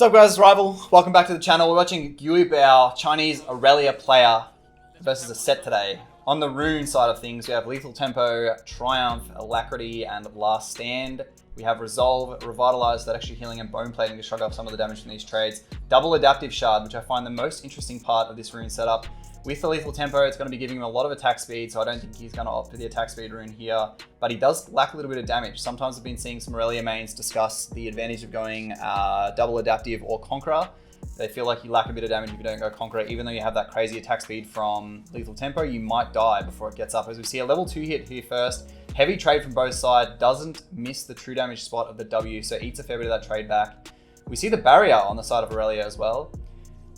What's up guys, it's Rival. Welcome back to the channel. We're watching Gui Bao, Chinese Irelia player versus a set today. On the rune side of things, we have Lethal Tempo, Triumph, Alacrity, and Last Stand. We have Resolve, Revitalize, that actually healing and Bone Plating to shrug off some of the damage from these trades. Double Adaptive Shard, which I find the most interesting part of this rune setup. With the Lethal Tempo, it's going to be giving him a lot of attack speed, so I don't think he's going to opt for the attack speed rune here. But he does lack a little bit of damage. Sometimes I've been seeing some Irelia mains discuss the advantage of going double adaptive or Conqueror. They feel like you lack a bit of damage if you don't go Conqueror. Even though you have that crazy attack speed from Lethal Tempo, you might die before it gets up. As we see a level 2 hit here first. Heavy trade from both sides, doesn't miss the true damage spot of the W, so eats a fair bit of that trade back. We see the barrier on the side of Irelia as well.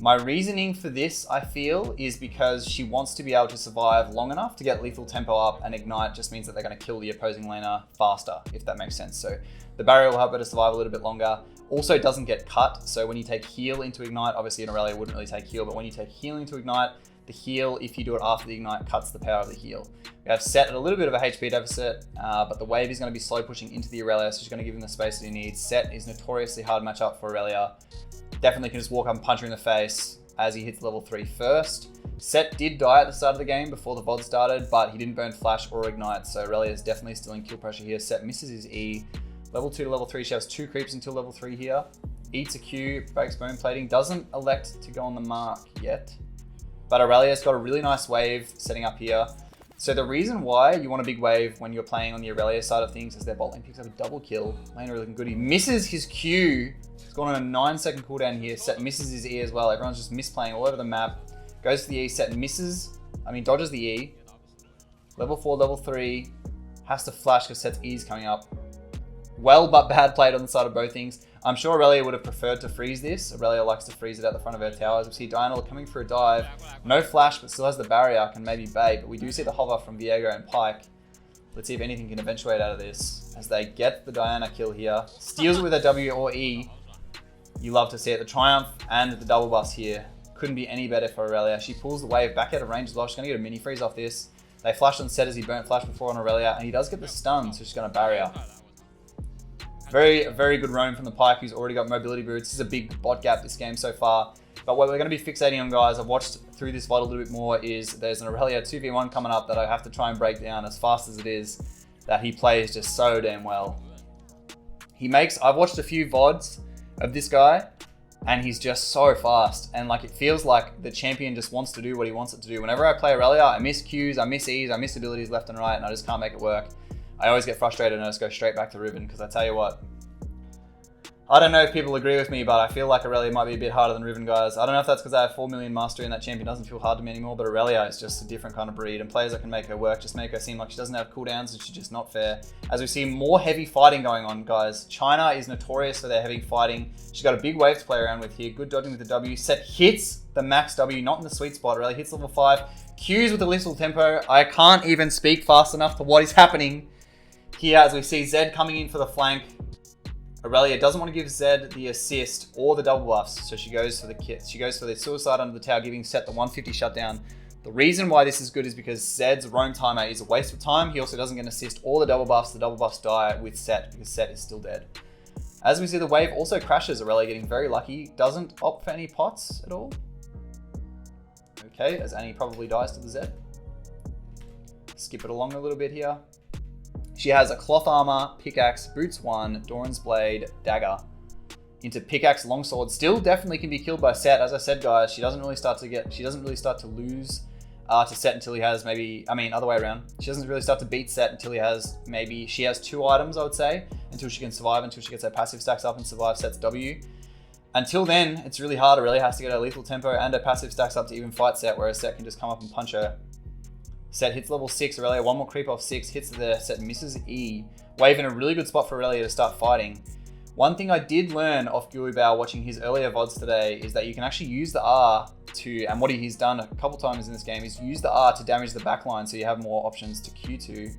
My reasoning for this, I feel, is because she wants to be able to survive long enough to get Lethal Tempo up, and Ignite just means that they're going to kill the opposing laner faster, if that makes sense. So the barrier will help her to survive a little bit longer. Also doesn't get cut, so when you take heal into Ignite, obviously in Irelia wouldn't really take heal, but when you take heal into Ignite, the heal, if you do it after the Ignite, cuts the power of the heal. We have Set at a little bit of a HP deficit, but the wave is going to be slow pushing into the Irelia, so she's going to give him the space that he needs. Set is notoriously hard matchup for Irelia. Definitely can just walk up and punch her in the face as he hits level 3 first. Set did die at the start of the game before the VOD started, but he didn't burn Flash or Ignite, so Irelia is definitely still in kill pressure here. Set misses his E. Level 2 to level 3, she has 2 creeps until level 3 here. Eats a Q, breaks Bone Plating, doesn't elect to go on the mark yet. But Irelia's got a really nice wave setting up here. So the reason why you want a big wave when you're playing on the Irelia side of things is their bot lane picks up a double kill. Laner looking good. He misses his Q. He's gone on a 9-second cooldown here. Set misses his E as well. Everyone's just misplaying all over the map. Goes to the E. Set dodges the E. Level 4, level 3. Has to flash because Set's E is coming up. Well, but bad played on the side of both things. I'm sure Irelia would have preferred to freeze this. Irelia likes to freeze it at the front of her towers. We see Diana coming for a dive. No flash, but still has the barrier, can maybe bait. But we do see the hover from Viego and Pyke. Let's see if anything can eventuate out of this. As they get the Diana kill here. Steals it with a W or E. You love to see it. The Triumph and the double bust here. Couldn't be any better for Irelia. She pulls the wave back out of range as well. She's going to get a mini freeze off this. They flash on Set as he burnt flash before on Irelia. And he does get the stun, so she's going to barrier. Very, very good roam from the Pyke, who's already got mobility boots. This is a big bot gap this game so far. But what we're going to be fixating on, guys, I've watched through this VOD a little bit more, is there's an Irelia 2v1 coming up that I have to try and break down as fast as it is, that he plays just so damn well. I've watched a few VODs of this guy, and he's just so fast. And like, it feels like the champion just wants to do what he wants it to do. Whenever I play Irelia, I miss Qs, I miss Es, I miss abilities left and right, and I just can't make it work. I always get frustrated and I just go straight back to Riven, because I tell you what, I don't know if people agree with me, but I feel like Irelia might be a bit harder than Riven, guys. I don't know if that's because I have 4 million mastery and that champion doesn't feel hard to me anymore, but Irelia is just a different kind of breed, and players that can make her work just make her seem like she doesn't have cooldowns, and she's just not fair. As we see more heavy fighting going on, guys. China is notorious for their heavy fighting. She's got a big wave to play around with here. Good dodging with the W. Set hits the max W, not in the sweet spot. Irelia hits level 5. Qs with the Lethal Tempo. I can't even speak fast enough to what is happening here as we see Zed coming in for the flank. Irelia doesn't want to give Zed the assist or the double buffs, so she goes for the kit. She goes for the suicide under the tower, giving Set the 150 shutdown. The reason why this is good is because Zed's roam timer is a waste of time. He also doesn't get an assist or the double buffs. The double buffs die with Set because Set is still dead. As we see, the wave also crashes. Irelia getting very lucky. Doesn't opt for any pots at all. Okay, as Annie probably dies to the Zed. Skip it along a little bit here. She has a cloth armor, pickaxe, boots 1, Doran's blade, dagger. Into pickaxe, longsword. Still definitely can be killed by Set. As I said, guys, she doesn't really start to lose to Set until he has other way around. She doesn't really start to beat Set until she has 2 items, I would say, until she can survive, until she gets her passive stacks up and survive Set's W. Until then, it's really hard. It really has to get her Lethal Tempo and her passive stacks up to even fight Set, whereas Set can just come up and punch her. Set hits level 6, Irelia, 1 more creep off 6, hits the Set, misses E. Wave in a really good spot for Irelia to start fighting. One thing I did learn off Gui Bao watching his earlier VODs today is that you can actually use the R to, and what he's done a couple times in this game, is use the R to damage the backline so you have more options to Q2.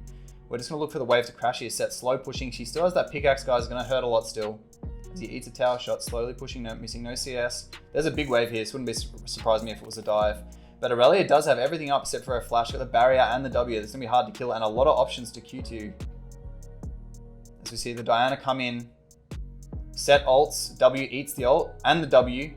We're just going to look for the wave to crash here. Set slow pushing. She still has that pickaxe, guys, going to hurt a lot still. As he eats a tower shot, slowly pushing, missing no CS. There's a big wave here, so wouldn't surprise me if it was a dive. But Irelia does have everything up except for her flash. Got the barrier and the W. It's going to be hard to kill and a lot of options to Q2. As we see the Diana come in. Set ults, W eats the ult and the W.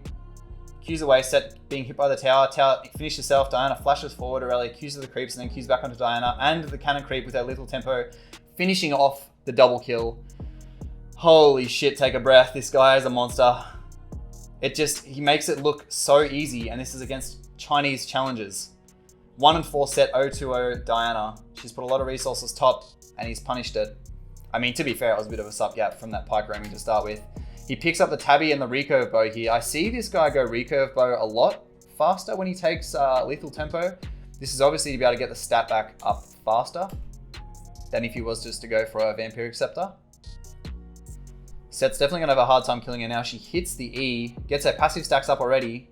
Q's away, Set being hit by the tower. Tower finishes herself, Diana flashes forward, Irelia Q's the creeps and then Q's back onto Diana and the cannon creep with her lethal tempo, finishing off the double kill. Holy shit, take a breath. This guy is a monster. He makes it look so easy, and this is against Chinese challengers. 1 and 4 Set 0-2-0 Diana. She's put a lot of resources top, and he's punished it. I mean, to be fair, it was a bit of a sup gap from that pike roaming to start with. He picks up the tabby and the recurve bow here. I see this guy go recurve bow a lot faster when he takes lethal tempo. This is obviously to be able to get the stat back up faster than if he was just to go for a vampiric scepter. Set's definitely gonna have a hard time killing her now. She hits the E, gets her passive stacks up already.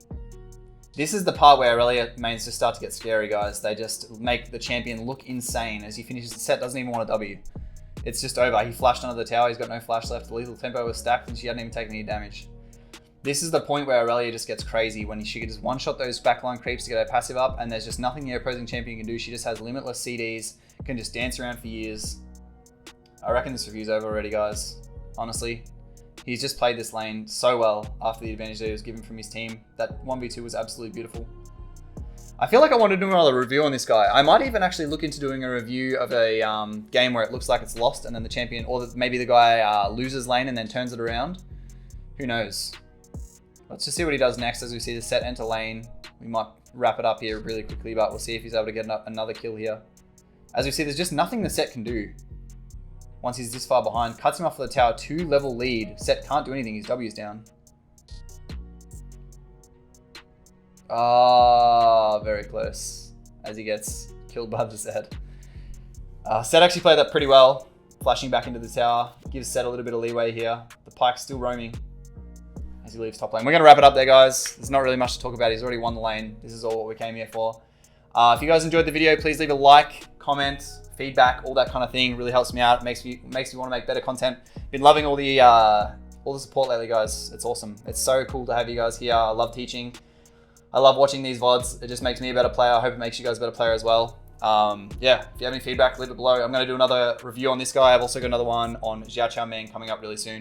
This is the part where Irelia mains just start to get scary, guys. They just make the champion look insane as he finishes the set, doesn't even want a W. It's just over. He flashed under the tower, he's got no flash left. The lethal tempo was stacked and she hadn't even taken any damage. This is the point where Irelia just gets crazy when she can just one-shot those backline creeps to get her passive up, and there's just nothing the opposing champion can do. She just has limitless CDs, can just dance around for years. I reckon this review's over already, guys. Honestly. He's just played this lane so well after the advantage that he was given from his team. That 1v2 was absolutely beautiful. I feel like I want to do another review on this guy. I might even actually look into doing a review of a game where it looks like it's lost and then the champion, or maybe the guy loses lane and then turns it around. Who knows? Let's just see what he does next as we see the Set enter lane. We might wrap it up here really quickly, but we'll see if he's able to get another kill here. As we see, there's just nothing the Set can do. Once he's this far behind, cuts him off for the tower, 2-level lead. Set can't do anything, his W's down. Ah, very close as he gets killed by the Set. Set actually played that pretty well, flashing back into the tower. Gives Set a little bit of leeway here. The pike's still roaming as he leaves top lane. We're gonna wrap it up there, guys. There's not really much to talk about. He's already won the lane. This is all what we came here for. If you guys enjoyed the video, please leave a like, comment, feedback, all that kind of thing. Really helps me out. It makes me want to make better content. Been loving all the support lately, guys. It's awesome. It's so cool to have you guys here. I love teaching. I love watching these VODs. It just makes me a better player. I hope it makes you guys a better player as well. Yeah, if you have any feedback, leave it below. I'm going to do another review on this guy. I've also got another one on Xiao Qiao Meng coming up really soon.